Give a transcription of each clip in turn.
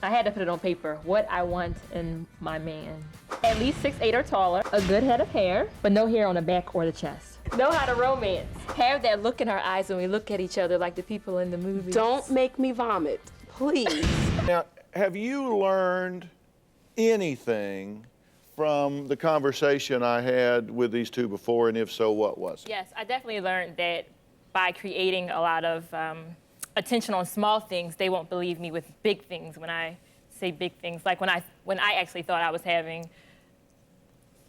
I had to put it on paper, what I want in my man. At least 6'8" or taller, a good head of hair, but no hair on the back or the chest. Know how to romance. Have that look in our eyes when we look at each other like the people in the movies. Don't make me vomit, please. Now, have you learned anything from the conversation I had with these two before, and if so, what was it? Yes, I definitely learned that by creating a lot of attention on small things, they won't believe me with big things when I say big things. Like when I actually thought I was having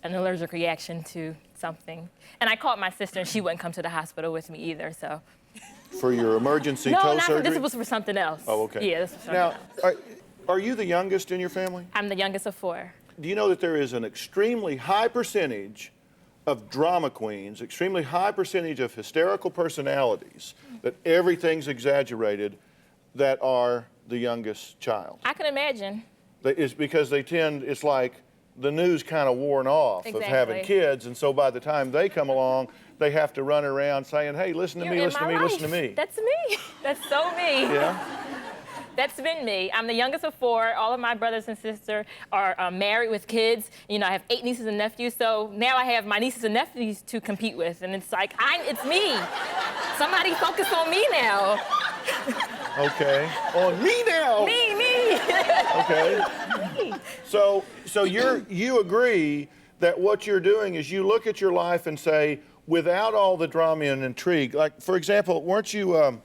an allergic reaction to something. And I called my sister and she wouldn't come to the hospital with me either, so. For your emergency toe surgery? No, this was for something else. Oh, okay. Yeah, this was for something else. Are you the youngest in your family? I'm the youngest of 4. Do you know that there is an extremely high percentage of drama queens, extremely high percentage of hysterical personalities, that everything's exaggerated, that are the youngest child? I can imagine. It's because it's like the news kind of worn off of having kids, and so by the time they come along, they have to run around saying, hey, listen to me, listen to me, listen to me. That's me. That's so me. Yeah? That's been me. I'm the youngest of 4. All of my brothers and sisters are married with kids. You know, I have 8 nieces and nephews, so now I have my nieces and nephews to compete with, and it's like, it's me. Somebody focus on me now. Okay. On me now. Me. Okay. So you agree that what you're doing is you look at your life and say, without all the drama and intrigue, like, for example, weren't you,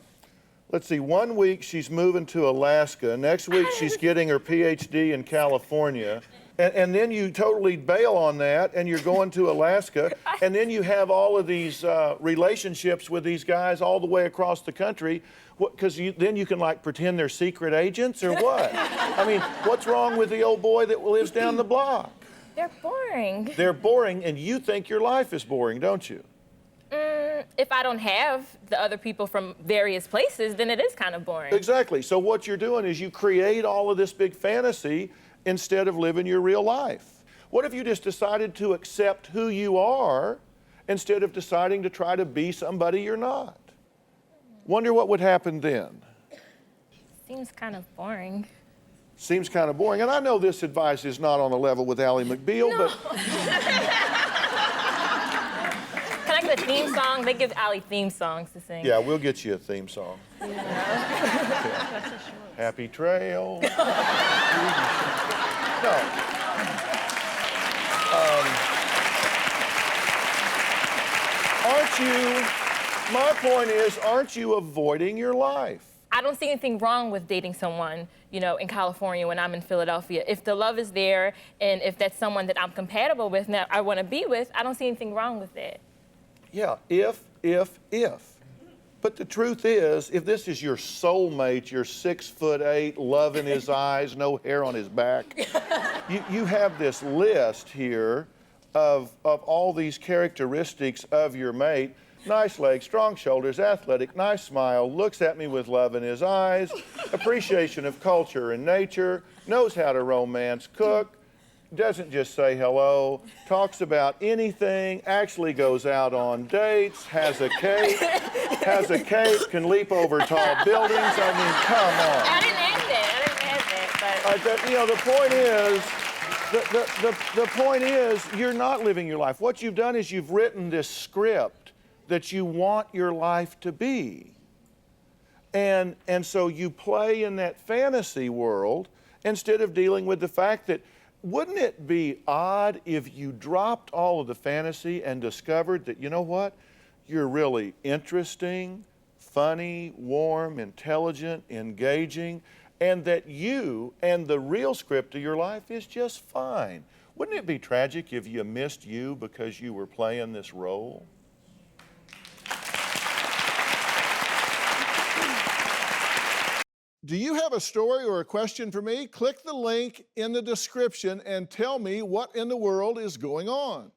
let's see, 1 week she's moving to Alaska, next week she's getting her PhD in California, and then you totally bail on that and you're going to Alaska, and then you have all of these relationships with these guys all the way across the country, because then you can like pretend they're secret agents or what? I mean, what's wrong with the old boy that lives down the block? They're boring. They're boring, and you think your life is boring, don't you? If I don't have the other people from various places, then it is kind of boring. Exactly. So what you're doing is you create all of this big fantasy instead of living your real life. What if you just decided to accept who you are instead of deciding to try to be somebody you're not? Wonder what would happen then. Seems kind of boring. Seems kind of boring. And I know this advice is not on the level with Ally McBeal, but... Can I get a theme song? They give Ally theme songs to sing. Yeah, we'll get you a theme song. Okay. Happy Trail. No. My point is, aren't you avoiding your life? I don't see anything wrong with dating someone, you know, in California when I'm in Philadelphia. If the love is there and if that's someone that I'm compatible with and that I want to be with, I don't see anything wrong with that. Yeah, if. But the truth is, if this is your soulmate, your 6'8", love in his eyes, no hair on his back, you have this list here of all these characteristics of your mate. Nice legs, strong shoulders, athletic, nice smile, looks at me with love in his eyes, appreciation of culture and nature, knows how to romance, cook, doesn't just say hello, talks about anything, actually goes out on dates, has a cape, can leap over tall buildings. I mean, come on. I didn't have that, but... You know, the point is, you're not living your life. What you've done is you've written this script that you want your life to be. And so you play in that fantasy world instead of dealing with the fact that, wouldn't it be odd if you dropped all of the fantasy and discovered that, you know what, you're really interesting, funny, warm, intelligent, engaging, and that you and the real script of your life is just fine? Wouldn't it be tragic if you missed you because you were playing this role? Do you have a story or a question for me? Click the link in the description and tell me what in the world is going on.